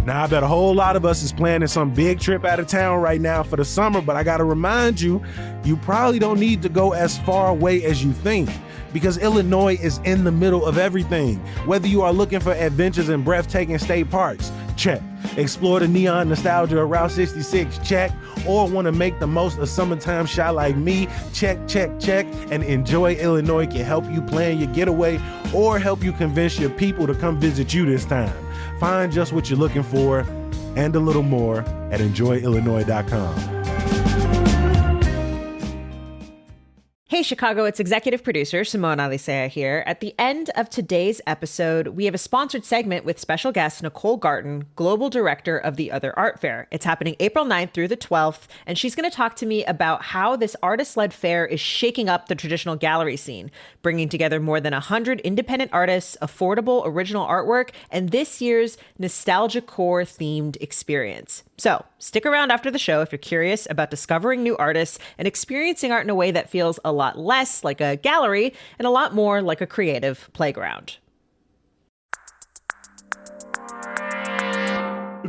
Now, I bet a whole lot of us is planning some big trip out of town right now for the summer, but I gotta remind you, you probably don't need to go as far away as you think, because Illinois is in the middle of everything. Whether you are looking for adventures in breathtaking state parks, check. Explore the neon nostalgia of Route 66, check. Or want to make the most of summertime shot like me, check. And Enjoy Illinois can help you plan your getaway or help you convince your people to come visit you this time. Find just what you're looking for and a little more at enjoyillinois.com. Hey, Chicago, it's executive producer Simone Alicea here. At the end of today's episode, we have a sponsored segment with special guest Nicole Garten, Global Director of the Other Art Fair. It's happening April 9th through the 12th, and she's going to talk to me about how this artist-led fair is shaking up the traditional gallery scene, bringing together more than 100 independent artists, affordable original artwork, and this year's Nostalgia Core themed experience. So stick around after the show if you're curious about discovering new artists and experiencing art in a way that feels a lot less like a gallery and a lot more like a creative playground.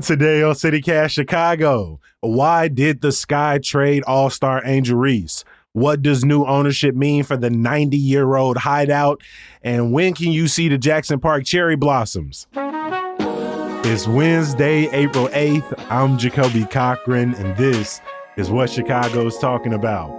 Today on CityCast Chicago, why did the Sky trade All-Star Angel Reese? What does new ownership mean for the 90-year-old Hideout? And when can you see the Jackson Park cherry blossoms? It's Wednesday, April 8th. I'm Jacoby Cochran, and this is what Chicago's talking about.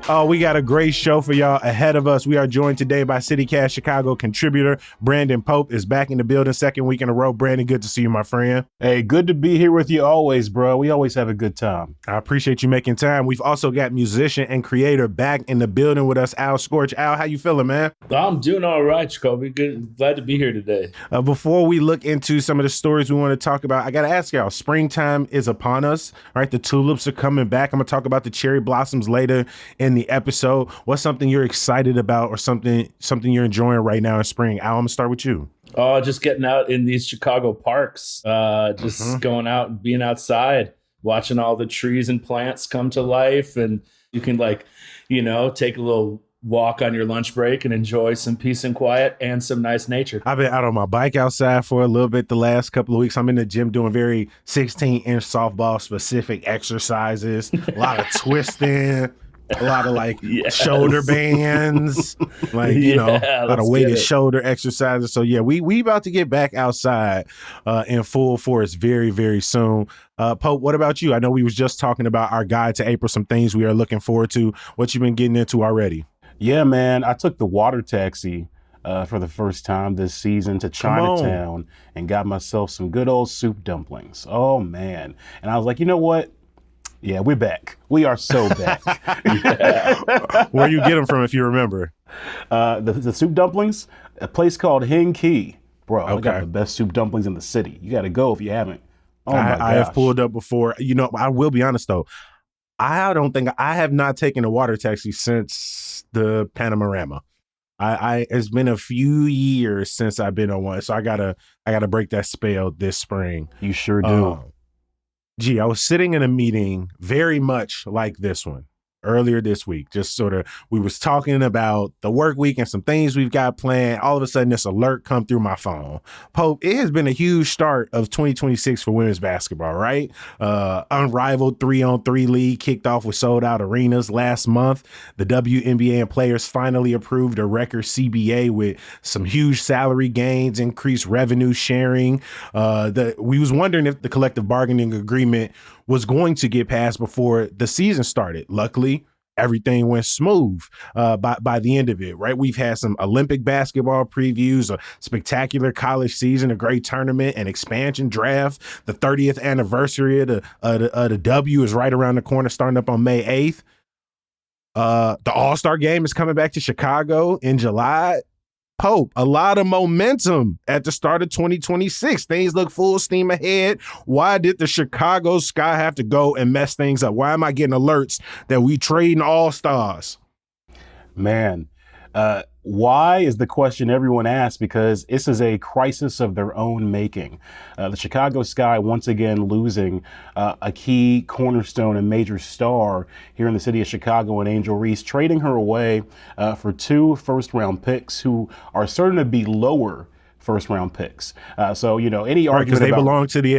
Oh, we got a great show for y'all ahead of us. We are joined today by CityCast Chicago contributor Brandon Pope is back in the building, second week in a row. Brandon, good to see you, my friend. Hey, good to be here with you always, bro. We always have a good time. I appreciate you making time. We've also got musician and creator back in the building with us, Al Scorch. Al, how you feeling, man? I'm doing all right, Jacoby. Good, glad to be here today. Before we look into some of the stories we want to talk about, I got to ask y'all, springtime is upon us, right? The tulips are coming back. I'm going to talk about the cherry blossoms later in the episode. What's something you're excited about or something you're enjoying right now in spring? Al, I'm going to start with you. Oh, just getting out in these Chicago parks, going out and being outside, watching all the trees and plants come to life. And you can take a little walk on your lunch break and enjoy some peace and quiet and some nice nature. I've been out on my bike outside for a little bit the last couple of weeks. I'm in the gym doing very 16-inch softball specific exercises, a lot of twisting, a lot of shoulder bands, a lot of weighted shoulder exercises. So yeah, we about to get back outside in full force very, very soon. Pope, what about you? I know we was just talking about our guide to April, some things we are looking forward to. What you been getting into already? Yeah, man, I took the water taxi for the first time this season to Chinatown and got myself some good old soup dumplings. Oh man. And I was like, you know what? Yeah, we're back. We are so back. Where you get them from, if you remember? The soup dumplings, a place called Hen Key. Bro, I got the best soup dumplings in the city. You got to go if you haven't. Oh my gosh. I have pulled up before. I will be honest though. I have not taken a water taxi since the Panorama. It's been a few years since I've been on one, so I gotta break that spell this spring. You sure do. I was sitting in a meeting very much like this one earlier this week. Just sort of, we was talking about the work week and some things we've got planned. All of a sudden, this alert come through my phone. Pope, it has been a huge start of 2026 for women's basketball, right? Unrivaled 3-on-3 league kicked off with sold out arenas last month. The WNBA and players finally approved a record CBA with some huge salary gains, increased revenue sharing. We was wondering if the collective bargaining agreement was going to get passed before the season started. Luckily, everything went smooth by the end of it, right? We've had some Olympic basketball previews, a spectacular college season, a great tournament, an expansion draft. The 30th anniversary of the W is right around the corner, starting up on May 8th. The All-Star game is coming back to Chicago in July. Pope, a lot of momentum at the start of 2026. Things look full steam ahead. Why did the Chicago Sky have to go and mess things up? Why am I getting alerts that we trading all-stars? Man, Why is the question everyone asks? Because this is a crisis of their own making. The Chicago Sky once again losing a key cornerstone and major star here in the city of Chicago and Angel Reese, trading her away for 2 first-round picks who are certain to be lower first-round picks. So, any argument because they about, belong to the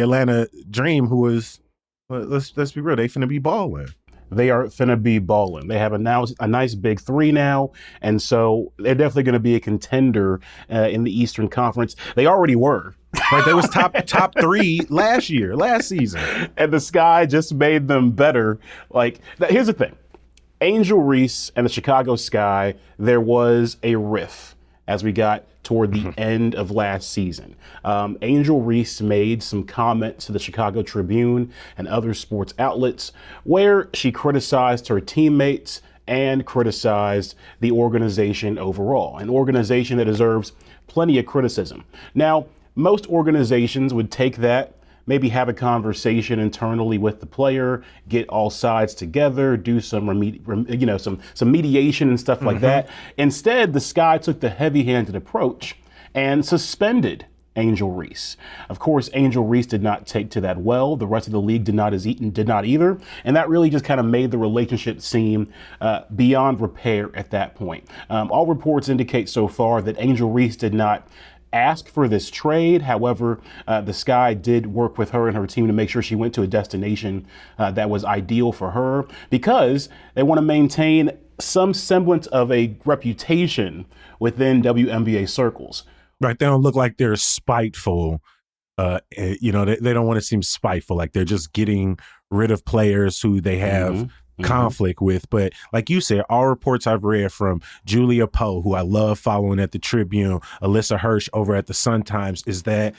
Atlanta Dream, who was, let's be real, they finna be balling. They are finna be balling. They have a nice big 3 now, and so they're definitely going to be a contender in the Eastern Conference. They already were. Right, they was top 3 last season, and the Sky just made them better. Here's the thing: Angel Reese and the Chicago Sky, there was a riff as we got toward the end of last season. Angel Reese made some comments to the Chicago Tribune and other sports outlets where she criticized her teammates and criticized the organization overall, an organization that deserves plenty of criticism. Now, most organizations would take that, maybe have a conversation internally with the player, get all sides together, do some some mediation and stuff like that. Instead, the Sky took the heavy-handed approach and suspended Angel Reese. Of course, Angel Reese did not take to that well. The rest of the league did not either. And that really just kind of made the relationship seem beyond repair at that point. All reports indicate so far that Angel Reese did not ask for this trade. However, the Sky did work with her and her team to make sure she went to a destination that was ideal for her, because they want to maintain some semblance of a reputation within WNBA circles. Right, they don't look like they're spiteful. They don't want to seem spiteful, like they're just getting rid of players who they have conflict with. But like you said, all reports I've read from Julia Poe, who I love following at the Tribune, Alyssa Hirsch over at the Sun-Times, is that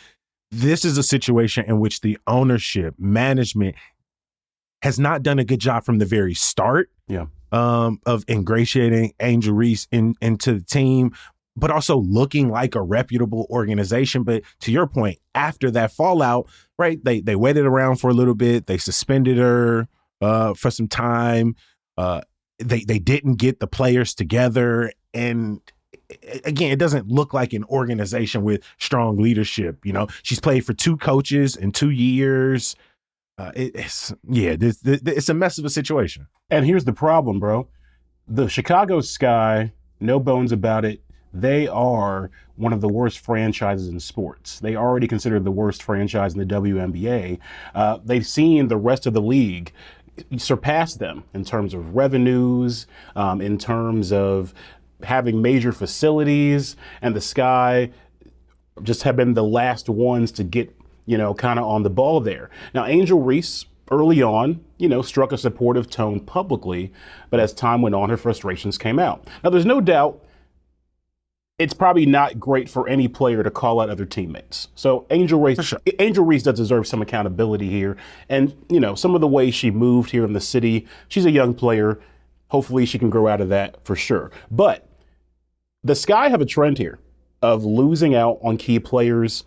this is a situation in which the ownership, management has not done a good job from the very start of ingratiating Angel Reese into the team, but also looking like a reputable organization. But to your point, after that fallout, right, they waited around for a little bit. They suspended her for some time. They didn't get the players together. And again, it doesn't look like an organization with strong leadership. She's played for 2 coaches in 2 years. It's a mess of a situation. And here's the problem, bro. The Chicago Sky, no bones about it, they are one of the worst franchises in sports. They already considered the worst franchise in the WNBA. They've seen the rest of the league surpass them in terms of revenues, in terms of having major facilities, and the Sky just have been the last ones to get, kind of on the ball there. Now, Angel Reese, early on, struck a supportive tone publicly, but as time went on, her frustrations came out. Now, there's no doubt it's probably not great for any player to call out other teammates. So Angel Reese does deserve some accountability here. And, some of the ways she moved here in the city, she's a young player. Hopefully she can grow out of that for sure. But the Sky have a trend here of losing out on key players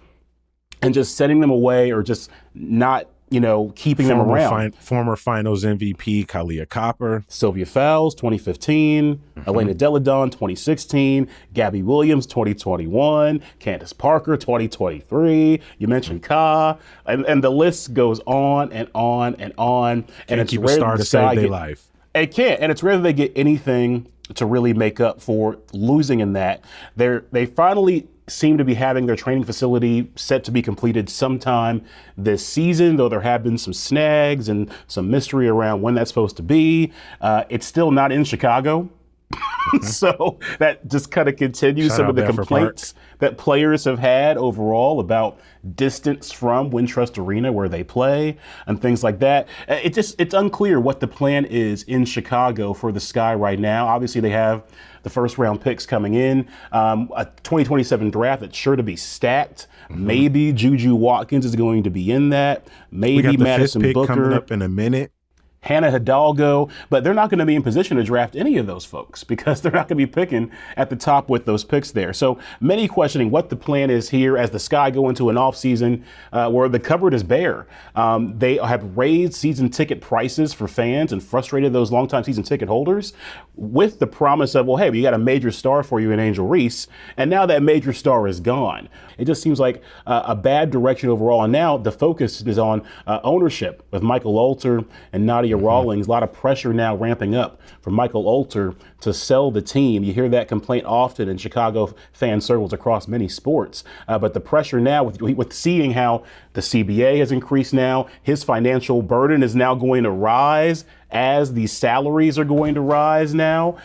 and just setting them away, or just not keeping them around. Former Finals MVP Kalia Copper, Sylvia Fowles, 2015, Elena Deladon, 2016, Gabby Williams, 2021, Candace Parker, 2023. You mentioned Ka, and the list goes on and on and on. And it's rare that the Sky save their life. It can't, and it's rare that they get anything to really make up for losing in that. They finally seem to be having their training facility set to be completed sometime this season, though there have been some snags and some mystery around when that's supposed to be. It's still not in Chicago. So that just kind of continues some of the complaints that players have had overall about distance from Wintrust Arena where they play and things like that. It's unclear what the plan is in Chicago for the Sky right now. Obviously, they have the first round picks coming in, a 2027 draft that's sure to be stacked. Maybe Juju Watkins is going to be in that. Maybe we got the Madison fifth pick Booker coming up in a minute. Hannah Hidalgo, but they're not going to be in position to draft any of those folks because they're not going to be picking at the top with those picks there. So many questioning what the plan is here as the Sky go into an offseason where the cupboard is bare. They have raised season ticket prices for fans and frustrated those longtime season ticket holders with the promise of, well, hey, we got a major star for you in Angel Reese, and now that major star is gone. It just seems like a bad direction overall. And now the focus is on ownership with Michael Alter and Nadia Rawlings. A lot of pressure now ramping up for Michael Alter to sell the team. You hear that complaint often in Chicago fan circles across many sports. But the pressure now with seeing how the CBA has increased now, his financial burden is now going to rise as the salaries are going to rise now.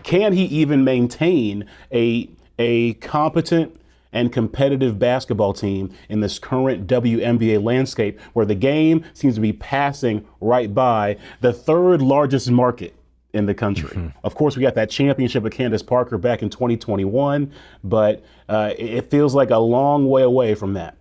Can he even maintain a competent and competitive basketball team in this current WNBA landscape where the game seems to be passing right by the third largest market in the country? Of course, we got that championship with Candace Parker back in 2021, but it feels like a long way away from that.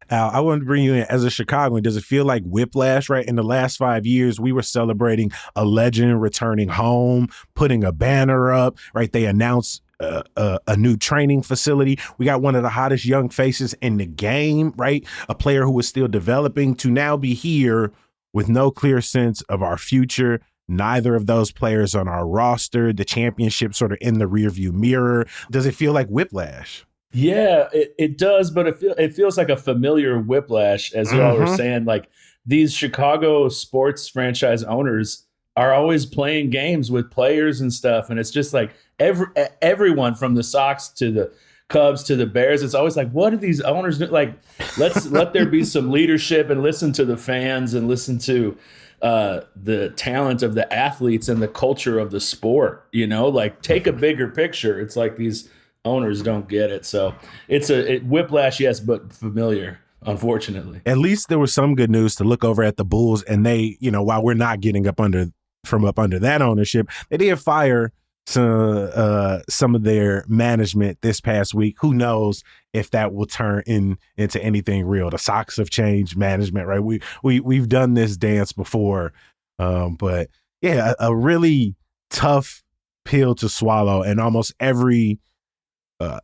Al, I want to bring you in as a Chicagoan. Does it feel like whiplash, right? In the last 5 years, we were celebrating a legend returning home, putting a banner up, right? They announced a new training facility. We got one of the hottest young faces in the game, right? A player who was still developing to now be here with no clear sense of our future. Neither of those players on our roster, the championship sort of in the rearview mirror. Does it feel like whiplash? Yeah, it does, but it feels like a familiar whiplash, as y'all were saying. Like, these Chicago sports franchise owners are always playing games with players and stuff, and it's just like everyone from the Sox to the Cubs to the Bears. It's always like, what do these owners do? Like, let there be some leadership and listen to the fans and listen to the talent of the athletes and the culture of the sport. You know, like, take a bigger picture. It's like these owners don't get it. So it's a whiplash, yes, but familiar, unfortunately. At least there was some good news to look over at the Bulls, and they, you know, while we're not getting up under that ownership, they did fire some of their management this past week. Who knows if that will turn into anything real? The Sox have changed management, right? We've done this dance before, but yeah, a really tough pill to swallow. And almost every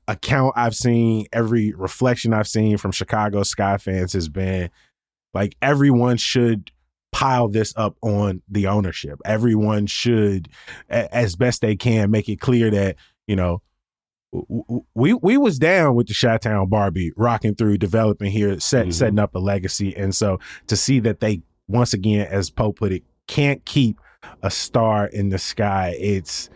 account I've seen, every reflection I've seen from Chicago Sky fans has been like, everyone should pile this up on the ownership. Everyone should, as best they can, make it clear that, you know, we was down with the Chi-Town Barbie, rocking through, developing here, setting up a legacy. And so to see that they, once again, as Pope put it, can't keep a star in the sky, it's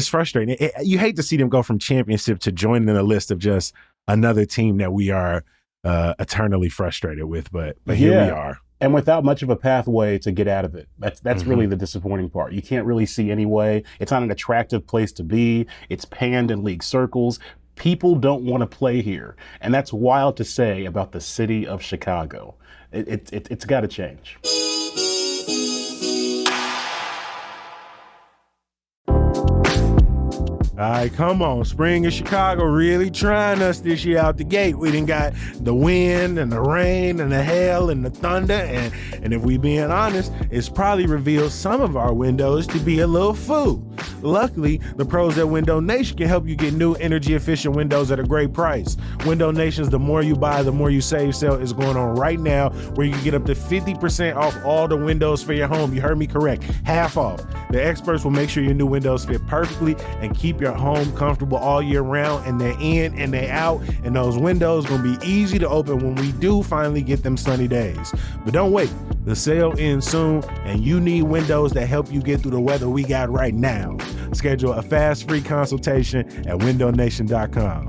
frustrating. You hate to see them go from championship to joining in a list of just another team that we are eternally frustrated with. But here we are. And without much of a pathway to get out of it. That's really the disappointing part. You can't really see any way. It's not an attractive place to be. It's panned in league circles. People don't want to play here. And that's wild to say about the city of Chicago. It's got to change. All right, come on. Spring in Chicago really trying us this year out the gate. We done got the wind and the rain and the hail and the thunder. And if we being honest, it's probably revealed some of our windows to be a little fool. Luckily, the pros at Window Nation can help you get new energy-efficient windows at a great price. Window Nation's The More You Buy, The More You Save sale is going on right now, where you can get up to 50% off all the windows for your home. You heard me correct. Half off. The experts will make sure your new windows fit perfectly and keep your home comfortable all year round, and they're in and they out, and those windows gonna be easy to open when we do finally get them sunny days. But don't wait, the sale ends soon, and you need windows that help you get through the weather we got right now. Schedule a fast free consultation at windownation.com.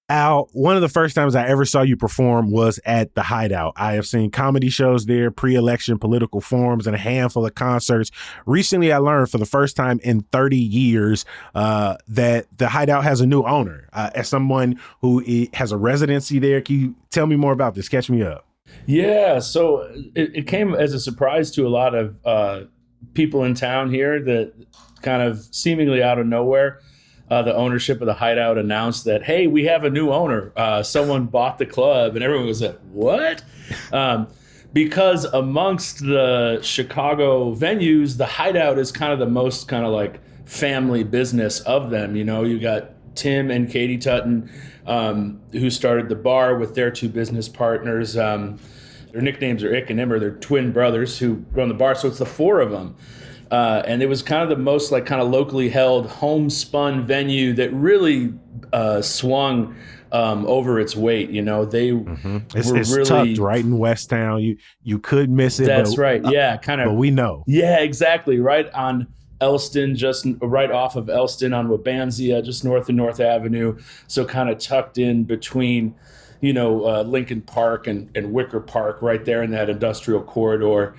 Al, one of the first times I ever saw you perform was at the Hideout. I have seen comedy shows there, pre-election political forums, and a handful of concerts. Recently, I learned for the first time in 30 years that the Hideout has a new owner. As someone who has a residency there, can you tell me more about this? Catch me up. Yeah, so it came as a surprise to a lot of people in town here, that kind of seemingly out of nowhere. the ownership of the Hideout announced that, hey, we have a new owner. Someone bought the club, and everyone was like, what? Because amongst the Chicago venues, the Hideout is kind of the most kind of like family business of them. You know, you got Tim and Katie Tutton, who started the bar with their two business partners. Their nicknames are Ick and Immer. They're twin brothers who run the bar. So it's the four of them. And it was kind of the most like kind of locally held homespun venue that really swung over its weight. You know, they It's really tucked right in West Town. You could miss it. That's right. Yeah, kind of. But we know. Yeah, exactly. Right on Elston, just right off of Elston on Wabansia, just north of North Avenue. So kind of tucked in between, you know, Lincoln Park and Wicker Park, right there in that industrial corridor.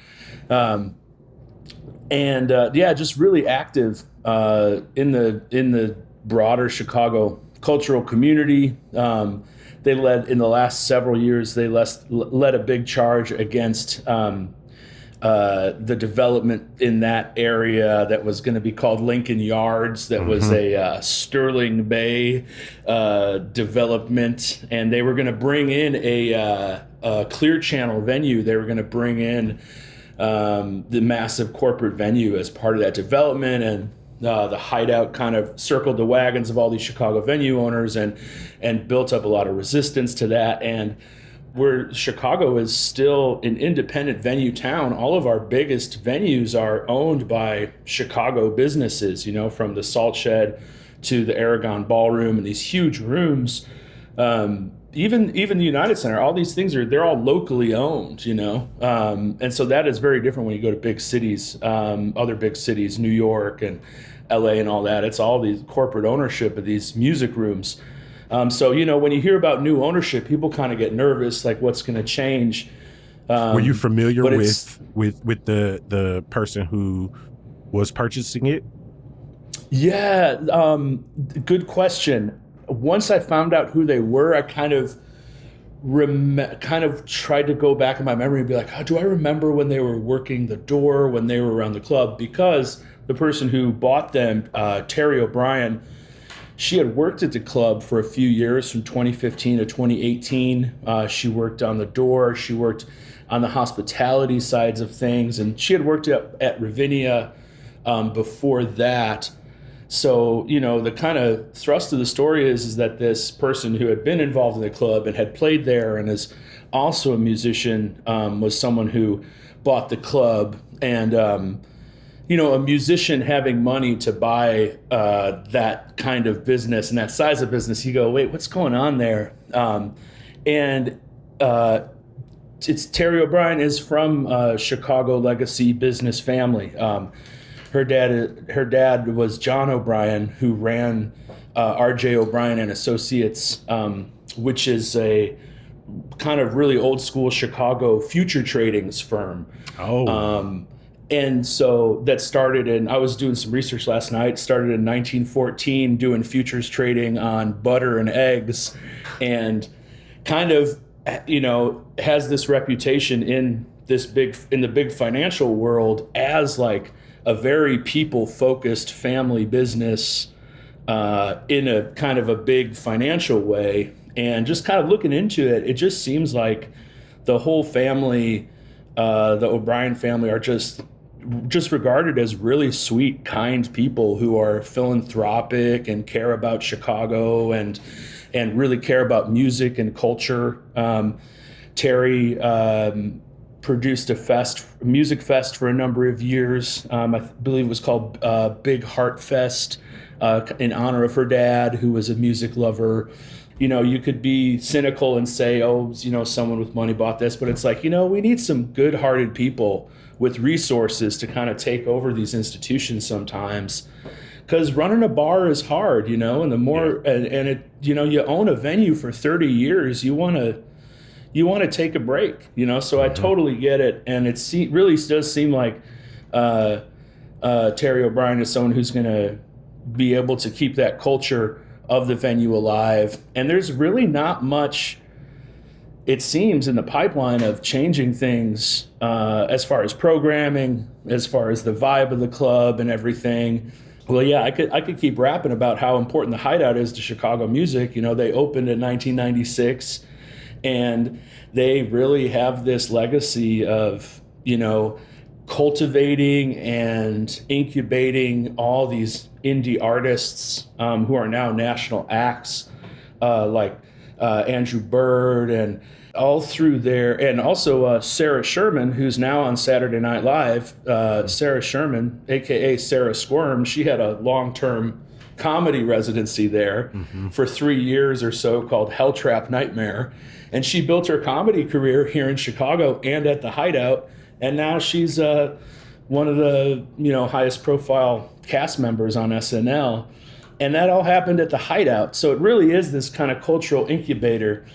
Just really active in the broader Chicago cultural community. They led in the last several years. They led a big charge against the development in that area that was going to be called Lincoln Yards. That was a Sterling Bay development, and they were going to bring in a Clear Channel venue. They were going to bring in the massive corporate venue as part of that development, and the Hideout kind of circled the wagons of all these Chicago venue owners and built up a lot of resistance to that. And where Chicago is still an independent venue town, all of our biggest venues are owned by Chicago businesses, you know, from the Salt Shed to the Aragon Ballroom and these huge rooms. Even the United Center, all these things they're all locally owned, you know, and so that is very different when you go to big cities, other big cities, New York and LA and all that. It's all these corporate ownership of these music rooms. So, you know, when you hear about new ownership, people kind of get nervous, like what's going to change. Were you familiar with the person who was purchasing it? Yeah, good question. Once I found out who they were, I kind of tried to go back in my memory and be like, oh, do I remember when they were working the door, when they were around the club? Because the person who bought them, Terry O'Brien, she had worked at the club for a few years from 2015 to 2018. She worked on the door. She worked on the hospitality sides of things. And she had worked at Ravinia before that. So, you know, the kind of thrust of the story is that this person who had been involved in the club and had played there and is also a musician was someone who bought the club. And, you know, a musician having money to buy that kind of business and that size of business, you go, wait, what's going on there? It's Terry O'Brien is from Chicago legacy business family. Her dad was John O'Brien, who ran R.J. O'Brien and Associates, which is a kind of really old school Chicago future tradings firm. And so that started I was doing some research last night, started in 1914 doing futures trading on butter and eggs, and kind of, you know, has this reputation in the big financial world as like a very people-focused family business in a kind of a big financial way. And just kind of looking into it, it just seems like the whole family, the O'Brien family, are just regarded as really sweet, kind people who are philanthropic and care about Chicago and really care about music and culture. Terry produced a music fest for a number of years. I believe it was called Big Heart Fest in honor of her dad, who was a music lover. You know, you could be cynical and say, oh, you know, someone with money bought this, but it's like, you know, we need some good-hearted people with resources to kind of take over these institutions sometimes. Because running a bar is hard, you know, and the more, and it, you know, you own a venue for 30 years, you want to take a break, you know, so I totally get it. And it really does seem like Terry O'Brien is someone who's going to be able to keep that culture of the venue alive. And there's really not much, it seems, in the pipeline of changing things as far as programming, as far as the vibe of the club and everything. Well, yeah, I could keep rapping about how important the Hideout is to Chicago music. You know, they opened in 1996, and they really have this legacy of, you know, cultivating and incubating all these indie artists who are now national acts, like Andrew Bird and all through there. And also Sarah Sherman, who's now on Saturday Night Live. Sarah Sherman, AKA Sarah Squirm, she had a long-term comedy residency there for 3 years or so called Hell Trap Nightmare. And she built her comedy career here in Chicago and at the Hideout. And now she's one of the, you know, highest profile cast members on SNL. And that all happened at the Hideout. So it really is this kind of cultural incubator.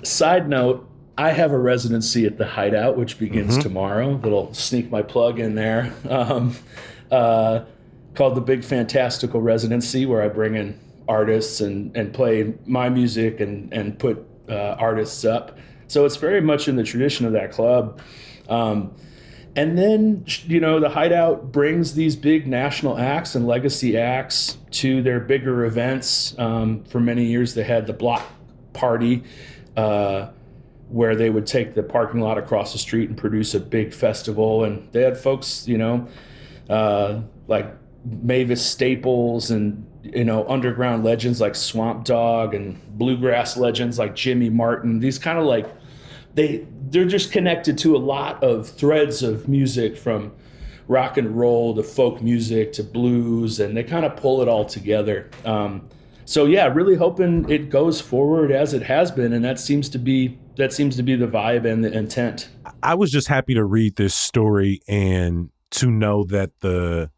Side note, I have a residency at the Hideout, which begins tomorrow. Little sneak my plug in there. Called the Big Fantastical Residency, where I bring in artists and play my music and put artists up. So it's very much in the tradition of that club. And then, you know, the Hideout brings these big national acts and legacy acts to their bigger events. For many years, they had the Block Party, where they would take the parking lot across the street and produce a big festival. And they had folks, you know, like Mavis Staples and, you know, underground legends like Swamp Dogg and bluegrass legends like Jimmy Martin. These kind of like, they're just connected to a lot of threads of music, from rock and roll to folk music to blues, and they kind of pull it all together. So yeah, really hoping it goes forward as it has been, and that seems to be the vibe and the intent. I was just happy to read this story and to know that the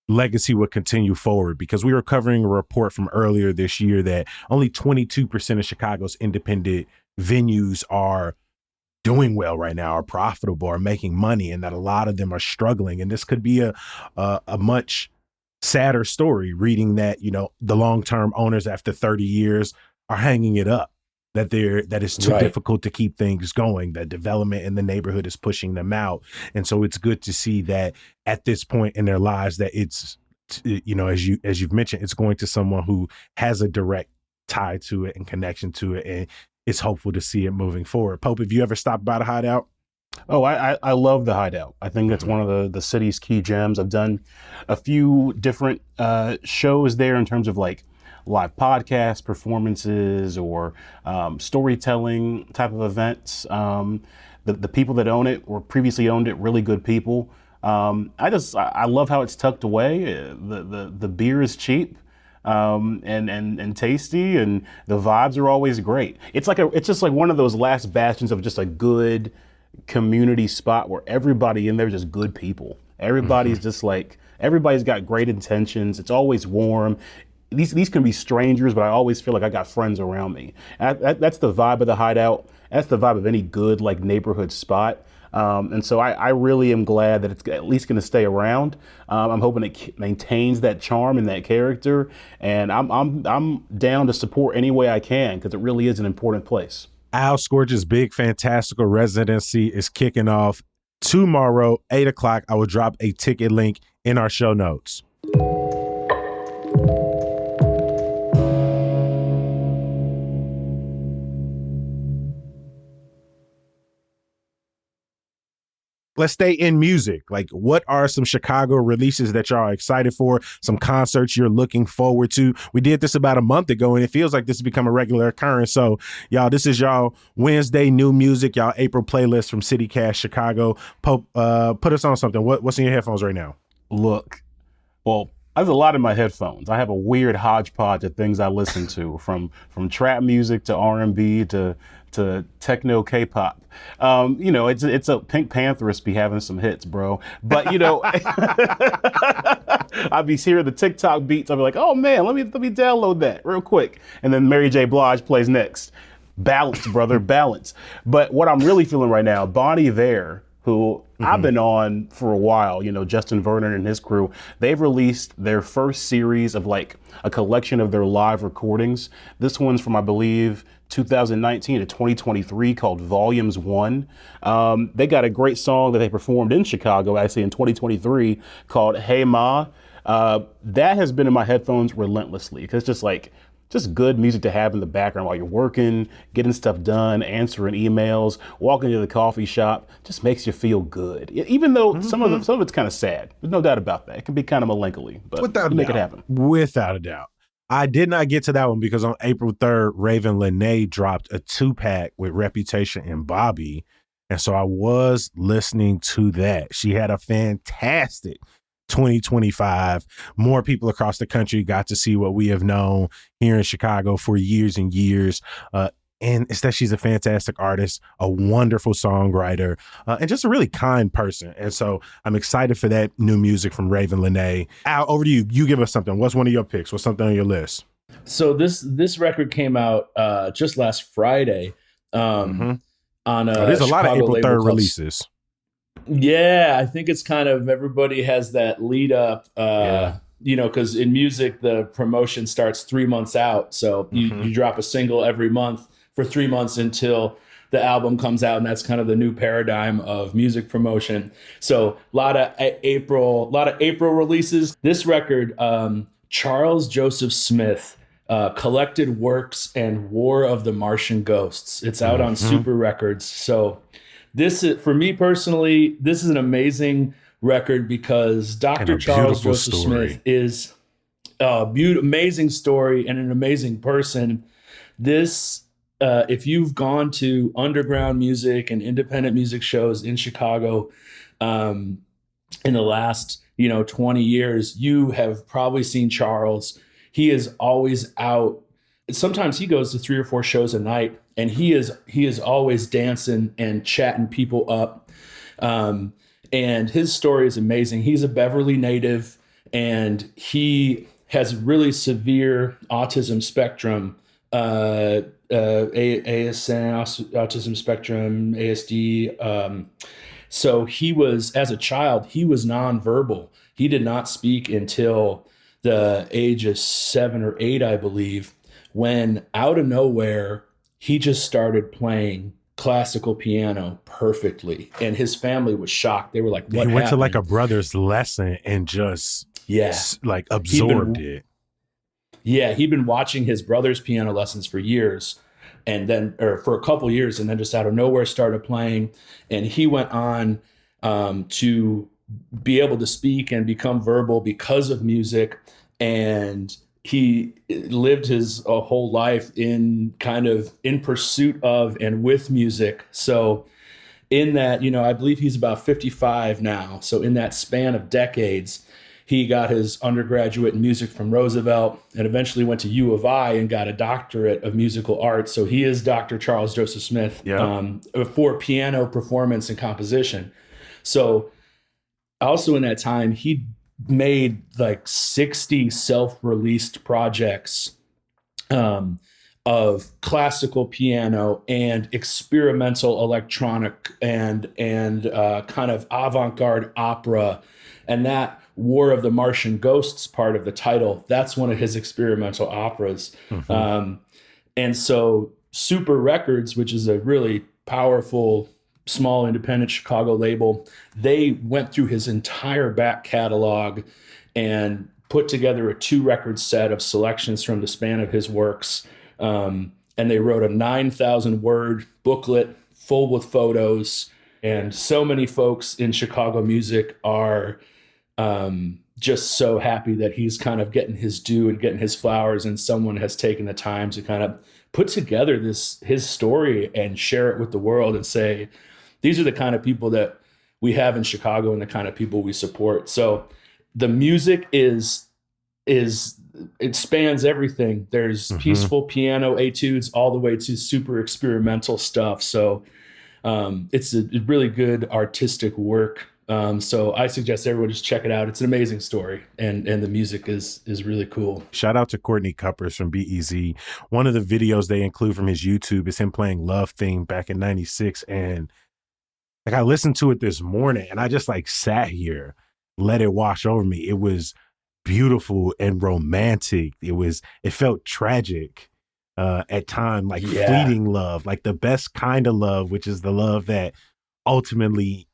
legacy would continue forward, because we were covering a report from earlier this year that only 22% of Chicago's independent venues are doing well right now, are profitable, are making money, and that a lot of them are struggling. And this could be a much sadder story, reading that, you know, the long-term owners after 30 years are hanging it up, that it's too difficult to keep things going, that development in the neighborhood is pushing them out. And so it's good to see that at this point in their lives that it's, you know, as you've mentioned, it's going to someone who has a direct tie to it and connection to it, and it's hopeful to see it moving forward. Pope, have you ever stopped by the Hideout? Oh, I love the Hideout. I think that's one of the city's key gems. I've done a few different shows there in terms of like live podcast performances or storytelling type of events. The people that own it or previously owned it, really good people. I love how it's tucked away. The beer is cheap. And tasty, and the vibes are always great. It's just like one of those last bastions of just a good community spot where everybody in there is just good people. Everybody's just like, everybody's got great intentions. It's always warm. These can be strangers, but I always feel like I got friends around me. That's the vibe of the Hideout. That's the vibe of any good like neighborhood spot. And so I really am glad that it's at least going to stay around. I'm hoping it maintains that charm and that character, and I'm down to support any way I can, because it really is an important place. Al Scourge's Big Fantastical Residency is kicking off tomorrow, 8 o'clock. I will drop a ticket link in our show notes. Let's stay in music. Like, what are some Chicago releases that y'all are excited for? Some concerts you're looking forward to? We did this about a month ago, and it feels like this has become a regular occurrence. So, y'all, this is y'all Wednesday new music, y'all April playlist from CityCast Chicago. Pope, put us on something. What's in your headphones right now? Look, well, I have a lot in my headphones. I have a weird hodgepodge of things I listen to, from trap music to R&B to techno K-pop. You know, it's a Pink Pantherist be having some hits, bro. But you know, I'll be hearing the TikTok beats. I'll be like, oh man, let me download that real quick. And then Mary J. Blige plays next. Balance, brother, balance. But what I'm really feeling right now, Bon Iver who I've been on for a while, you know, Justin Vernon and his crew. They've released their first series of like a collection of their live recordings. This one's from, I believe, 2019 to 2023 called Volumes 1. They got a great song that they performed in Chicago, actually in 2023 called Hey Ma. That has been in my headphones relentlessly because just good music to have in the background while you're working, getting stuff done, answering emails, walking to the coffee shop, just makes you feel good. Even though some of it's kind of sad. There's no doubt about that. It can be kind of melancholy, but Without you make doubt. it happen. Without a doubt. I did not get to that one because on April 3rd, Raven Lene dropped a 2-pack with Reputation and Bobby. And so I was listening to that. She had a fantastic 2025. More people across the country got to see what we have known here in Chicago for years and years. And it's that she's a fantastic artist, a wonderful songwriter, and just a really kind person. And so I'm excited for that new music from Raven Lene. Al, over to you. You give us something. What's one of your picks? What's something on your list? So this record came out just last Friday on there's a lot of April 3rd releases. Yeah, I think it's kind of everybody has that lead up, you know, because in music, the promotion starts 3 months out. So you drop a single every month for 3 months until the album comes out. And that's kind of the new paradigm of music promotion. So a lot of April releases. This record, Charles Joseph Smith, Collected Works and War of the Martian Ghosts. It's out on Super Records. So this is, for me personally, this is an amazing record because Dr. Charles Joseph Smith is a amazing story and an amazing person. This, if you've gone to underground music and independent music shows in Chicago in the last 20 years, you have probably seen Charles. He is always out. Sometimes he goes to 3 or 4 shows a night, and he is always dancing and chatting people up. And his story is amazing. He's a Beverly native, and he has really severe autism spectrum, ASN, autism spectrum, ASD. So he was, as a child, he was nonverbal. He did not speak until the age of 7 or 8, I believe, when out of nowhere, he just started playing classical piano perfectly. And his family was shocked. They were like, what happened? He went to like a brother's lesson and just like absorbed it. Yeah, he'd been watching his brother's piano lessons for years, and then, or for a couple years, and then just out of nowhere started playing. And he went on to be able to speak and become verbal because of music. And he lived his whole life in pursuit of and with music. So in that, I believe he's about 55 now. So in that span of decades, he got his undergraduate in music from Roosevelt and eventually went to U of I and got a doctorate of musical arts. So he is Dr. Charles Joseph Smith for piano performance and composition. So also in that time, he made like 60 self-released projects of classical piano and experimental electronic and kind of avant-garde opera. And that War of the Martian Ghosts part of the title, that's one of his experimental operas. And so Super Records, which is a really powerful small independent Chicago label, they went through his entire back catalog and put together a 2-record set of selections from the span of his works. And they wrote a 9,000 word booklet full with photos. And so many folks in Chicago music are just so happy that he's kind of getting his due and getting his flowers, and someone has taken the time to kind of put together his story and share it with the world and say, these are the kind of people that we have in Chicago and the kind of people we support. So the music it spans everything. There's peaceful piano etudes all the way to super experimental stuff. So it's a really good artistic work. So I suggest everyone just check it out. It's an amazing story, and the music is really cool. Shout out to Courtney Cuppers from BEZ. One of the videos they include from his YouTube is him playing Love Theme back in '96, and like I listened to it this morning and I just like sat here, let it wash over me. It was beautiful and romantic. It felt tragic at time, like fleeting love, like the best kind of love, which is the love that ultimately,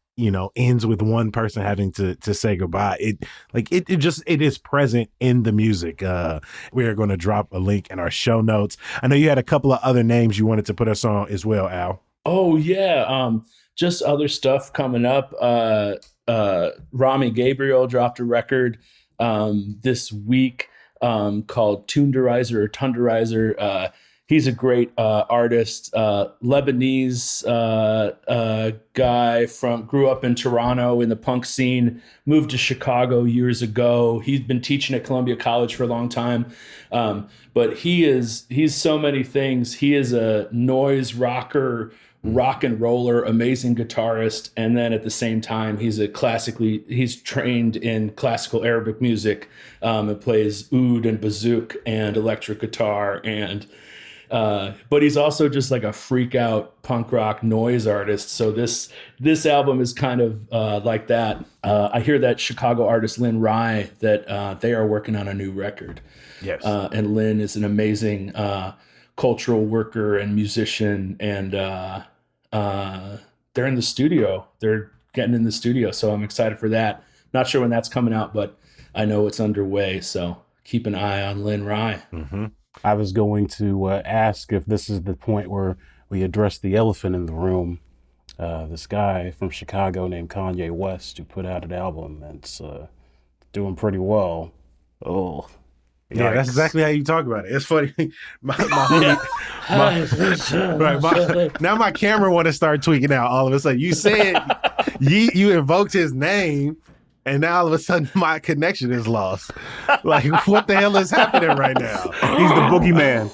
ends with one person having to say goodbye. It is present in the music. We are going to drop a link in our show notes. I know you had a couple of other names you wanted to put us on as well, Al. Oh yeah. Just other stuff coming up. Rami Gabriel dropped a record this week called Tunderizer or Tunderizer. He's a great artist, Lebanese guy grew up in Toronto in the punk scene, moved to Chicago years ago. He's been teaching at Columbia College for a long time. But he's so many things. He is a noise rocker, rock and roller, amazing guitarist. And then at the same time, he's trained in classical Arabic music and plays oud and bazouk and electric guitar but he's also just like a freak out punk rock noise artist. So this album is kind of like that. I hear that Chicago artist Lynn Rye, that they are working on a new record. Yes. And Lynn is an amazing cultural worker and musician, and they're in the studio. They're getting in the studio, so I'm excited for that. Not sure when that's coming out, but I know it's underway. So keep an eye on Lynn Rye. Mm-hmm. I was going to ask if this is the point where we address the elephant in the room. This guy from Chicago named Kanye West, who put out an album that's doing pretty well. Oh, yeah, that's exactly how you talk about it. It's funny. Now my camera want to start tweaking out all of a sudden. You said you invoked his name, and now all of a sudden my connection is lost. Like, what the hell is happening right now? He's the boogeyman.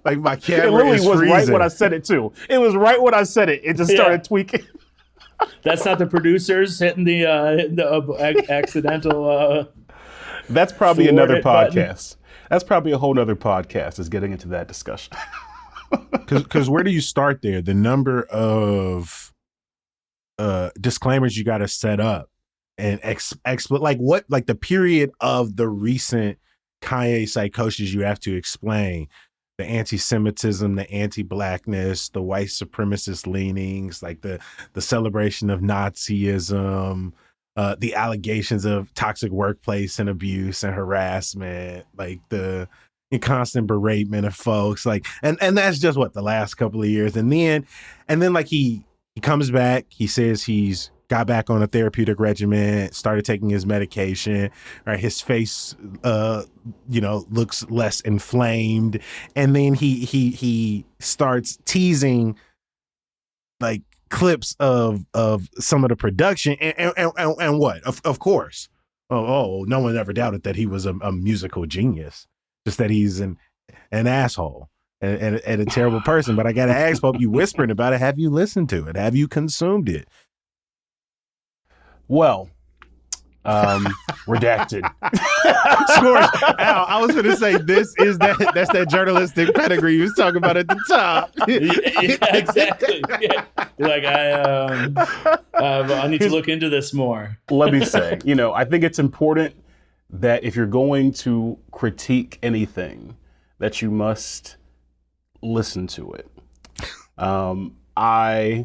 like my camera it literally is was freezing. right when I said it too. It was right when I said it. It just started tweaking. That's not the producers hitting the accidental. That's probably another podcast. Button. That's probably a whole nother podcast, is getting into that discussion. Because where do you start there? The number of disclaimers you got to set up and like the period of the recent Kanye psychosis you have to explain. The anti-Semitism, the anti-blackness, the white supremacist leanings, like the celebration of Nazism, the allegations of toxic workplace and abuse and harassment, like the constant beratement of folks, like, and that's just what the last couple of years. And then like he comes back, he says he's got back on a therapeutic regimen, started taking his medication, right? His face, looks less inflamed. And then he starts teasing like clips of some of the production and what? Of course. Oh, no one ever doubted that he was a musical genius, just that he's an asshole and a terrible person. But I got to ask, Pope, you whispering about it. Have you listened to it? Have you consumed it? Well, redacted. Scores. Al, I was going to say that's that journalistic pedigree you was talking about at the top. Yeah, exactly. Yeah. You're like, I need to look into this more. Let me say, I think it's important that if you're going to critique anything, that you must listen to it. I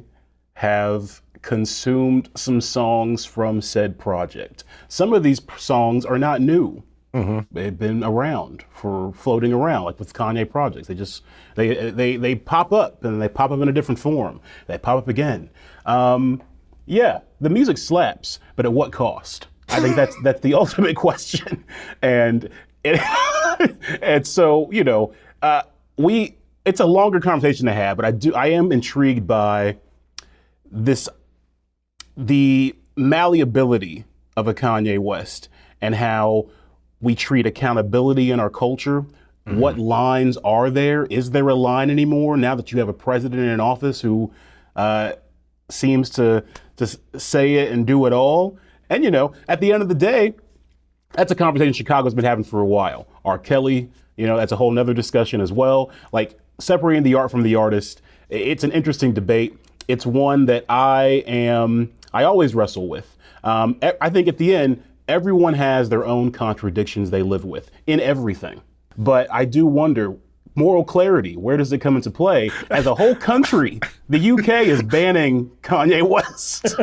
have consumed some songs from said project. Some of these songs are not new. Mm-hmm. They've been around, floating around, like with Kanye projects. They pop up, and they pop up in a different form. They pop up again. Yeah, the music slaps, but at what cost? I think that's the ultimate question. And so it's a longer conversation to have, but I am intrigued by the malleability of a Kanye West and how we treat accountability in our culture. Mm-hmm. What lines are there? Is there a line anymore now that you have a president in office who seems to say it and do it all? And, at the end of the day, that's a conversation Chicago's been having for a while. R. Kelly, that's a whole nother discussion as well. Like separating the art from the artist, it's an interesting debate. It's one that I always wrestle with. I think at the end, everyone has their own contradictions they live with in everything. But I do wonder, moral clarity, where does it come into play? As a whole country, the UK is banning Kanye West.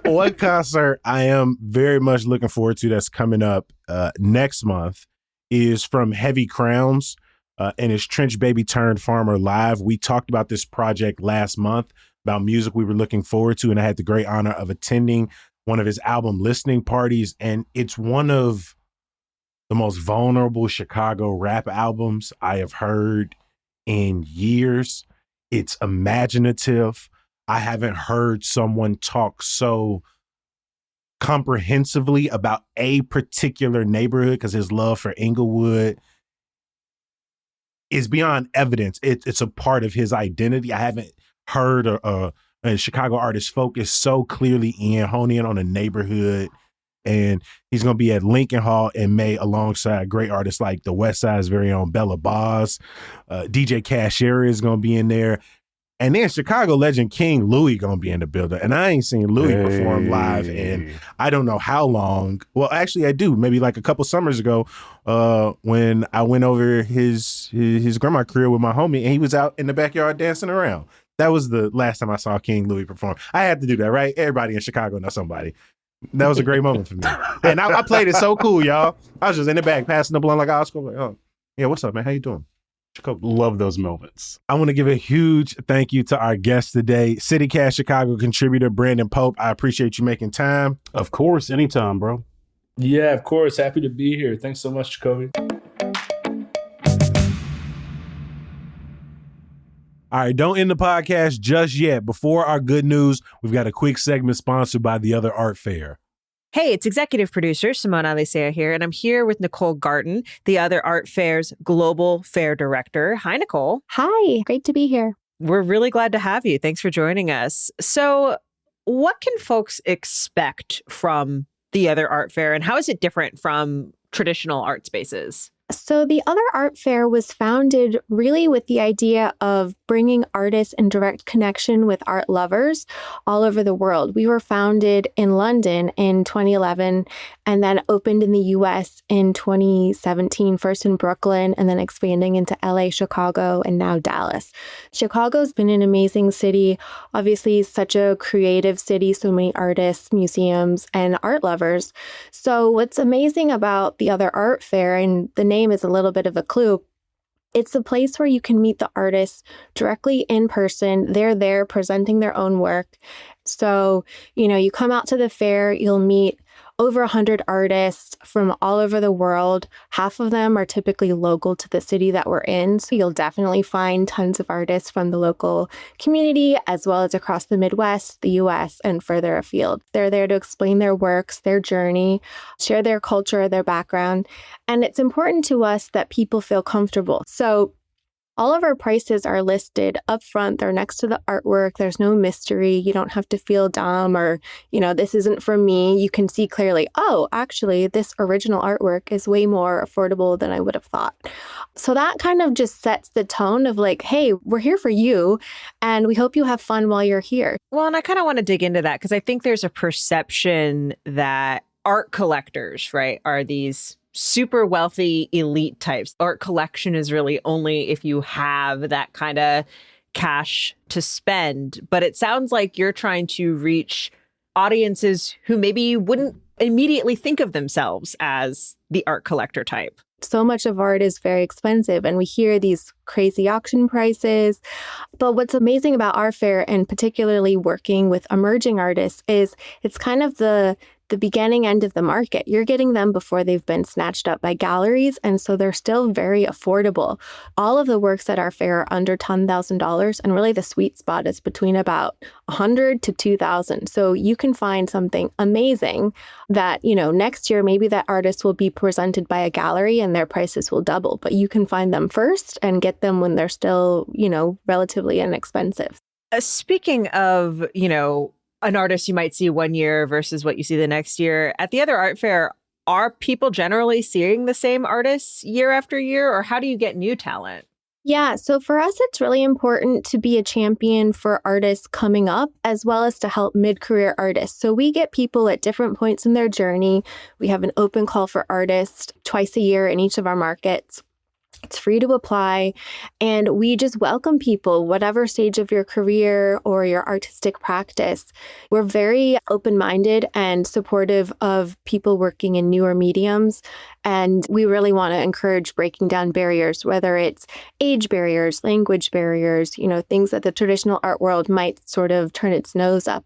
One concert I am very much looking forward to that's coming up next month is from Heavy Crowns and it's Trench Baby Turned Farmer Live. We talked about this project last month about music we were looking forward to, and I had the great honor of attending one of his album listening parties, and it's one of the most vulnerable Chicago rap albums I have heard in years. It's imaginative. I haven't heard someone talk so comprehensively about a particular neighborhood, because his love for Inglewood is beyond evidence. It's a part of his identity. I haven't heard a Chicago artist focus so clearly hone in on a neighborhood. And he's going to be at Lincoln Hall in May alongside great artists like the West Side's very own Bella Boz. DJ Cashier is going to be in there. And then Chicago legend King Louis going to be in the building. And I ain't seen Louis perform live in I don't know how long. Well, actually, I do. Maybe like a couple summers ago when I went over his grandma crib with my homie, and he was out in the backyard dancing around. That was the last time I saw King Louis perform. I had to do that, right? Everybody in Chicago knows somebody. That was a great moment for me. And I played it so cool, y'all. I was just in the back passing the blunt like I was going, oh, yeah, what's up, man? How you doing? Chicago. Love those moments. I want to give a huge thank you to our guest today, CityCast Chicago contributor Brandon Pope. I appreciate you making time. Of course, anytime, bro. Yeah, of course. Happy to be here. Thanks so much, Jacoby. All right, don't end the podcast just yet. Before our good news, we've got a quick segment sponsored by The Other Art Fair. Hey, it's executive producer Simone Alicea here, and I'm here with Nicole Garten, The Other Art Fair's global fair director. Hi, Nicole. Hi, great to be here. We're really glad to have you. Thanks for joining us. So, what can folks expect from The Other Art Fair, and how is it different from traditional art spaces? So the Other Art Fair was founded really with the idea of bringing artists in direct connection with art lovers all over the world. We were founded in London in 2011 and then opened in the US in 2017, first in Brooklyn and then expanding into LA, Chicago, and now Dallas. Chicago's been an amazing city, obviously such a creative city, so many artists, museums, and art lovers. So what's amazing about the Other Art Fair, and the name is a little bit of a clue, it's a place where you can meet the artists directly in person. They're there presenting their own work. So, you come out to the fair, you'll meet over 100 artists from all over the world. Half of them are typically local to the city that we're in. So you'll definitely find tons of artists from the local community, as well as across the Midwest, the US, and further afield. They're there to explain their works, their journey, share their culture, their background. And it's important to us that people feel comfortable. So all of our prices are listed up front. They're next to the artwork. There's no mystery. You don't have to feel dumb or, this isn't for me. You can see clearly, oh, actually, this original artwork is way more affordable than I would have thought. So that kind of just sets the tone of like, hey, we're here for you and we hope you have fun while you're here. Well, and I kind of want to dig into that because I think there's a perception that art collectors, right, are these super wealthy elite types. Art collection is really only if you have that kind of cash to spend. But it sounds like you're trying to reach audiences who maybe wouldn't immediately think of themselves as the art collector type. So much of art is very expensive and we hear these crazy auction prices. But what's amazing about our fair, and particularly working with emerging artists, is it's kind of the beginning end of the market. You're getting them before they've been snatched up by galleries, and so they're still very affordable. All of the works at our fair are under $10,000, and really the sweet spot is between about $100 to $2,000. So you can find something amazing that, next year maybe that artist will be presented by a gallery and their prices will double, but you can find them first and get them when they're still, relatively inexpensive. Speaking of, an artist you might see one year versus what you see the next year, at the Other Art Fair, Are people generally seeing the same artists year after year, or how do you get new talent? Yeah, so for us, it's really important to be a champion for artists coming up as well as to help mid-career artists. So we get people at different points in their journey. We have an open call for artists twice a year in each of our markets. It's free to apply, and we just welcome people, whatever stage of your career or your artistic practice. We're very open-minded and supportive of people working in newer mediums, and we really want to encourage breaking down barriers, whether it's age barriers, language barriers, things that the traditional art world might sort of turn its nose up.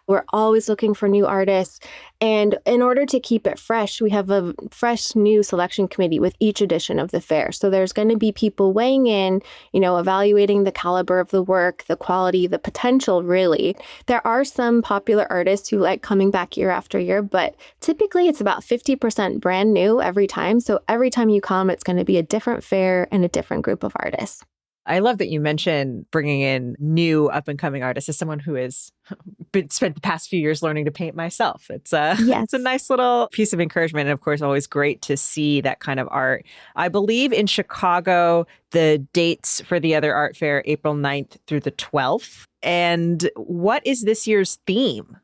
We're always looking for new artists. And in order to keep it fresh, we have a fresh new selection committee with each edition of the fair. So there's going to be people weighing in, evaluating the caliber of the work, the quality, the potential, really. There are some popular artists who like coming back year after year, but typically it's about 50% brand new every time. So every time you come, it's going to be a different fair and a different group of artists. I love that you mentioned bringing in new up-and-coming artists. As someone who has spent the past few years learning to paint myself, it's a nice little piece of encouragement. And of course, always great to see that kind of art. I believe in Chicago, the dates for the Other Art Fair, April 9th through the 12th. And what is this year's theme?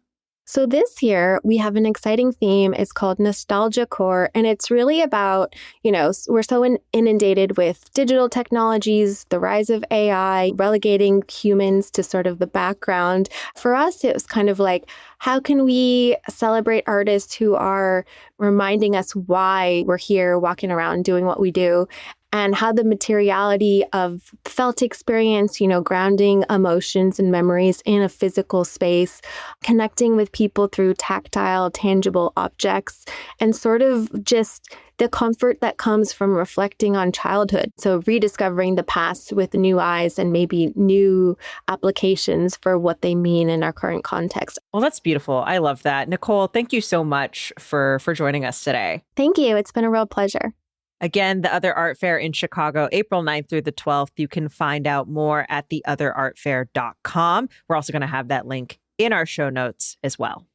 So this year, we have an exciting theme. It's called Nostalgia Core, and it's really about, we're so inundated with digital technologies, the rise of AI, relegating humans to sort of the background. For us, it was kind of like, how can we celebrate artists who are reminding us why we're here, walking around, doing what we do? And how the materiality of felt experience, grounding emotions and memories in a physical space, connecting with people through tactile, tangible objects, and sort of just the comfort that comes from reflecting on childhood. So rediscovering the past with new eyes and maybe new applications for what they mean in our current context. Well, that's beautiful. I love that. Nicole, thank you so much for joining us today. Thank you. It's been a real pleasure. Again, the Other Art Fair in Chicago, April 9th through the 12th. You can find out more at theotherartfair.com. We're also going to have that link in our show notes as well.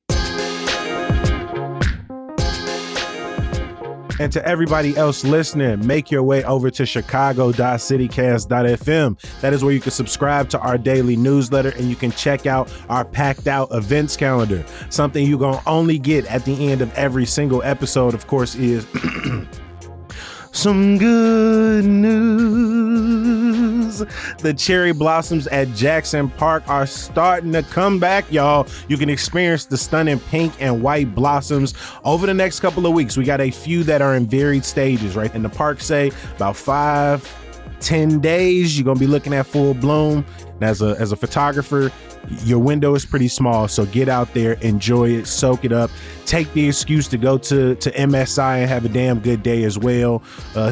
And to everybody else listening, make your way over to chicago.citycast.fm. That is where you can subscribe to our daily newsletter and you can check out our packed out events calendar. Something you're going to only get at the end of every single episode, of course, is some good news. The cherry blossoms at Jackson Park are starting to come back, y'all. You can experience the stunning pink and white blossoms over the next couple of weeks. We got a few that are in varied stages, right? And the park say about 5-10 days, you're going to be looking at full bloom. And as a photographer, your window is pretty small, so get out there, enjoy it, soak it up. Take the excuse to go to MSI and have a damn good day as well.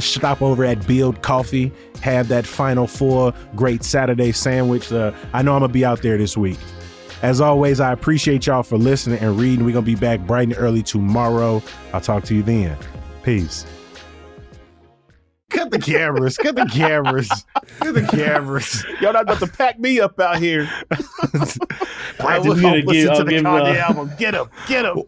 Stop over at Build Coffee, have that Final Four great Saturday sandwich. I know I'm going to be out there this week. As always, I appreciate y'all for listening and reading. We're going to be back bright and early tomorrow. I'll talk to you then. Peace. Cut the cameras. Cut the cameras. Cut the cameras. Y'all not about to pack me up out here. Brandon, listen to the Kanye album. Get him. Get him.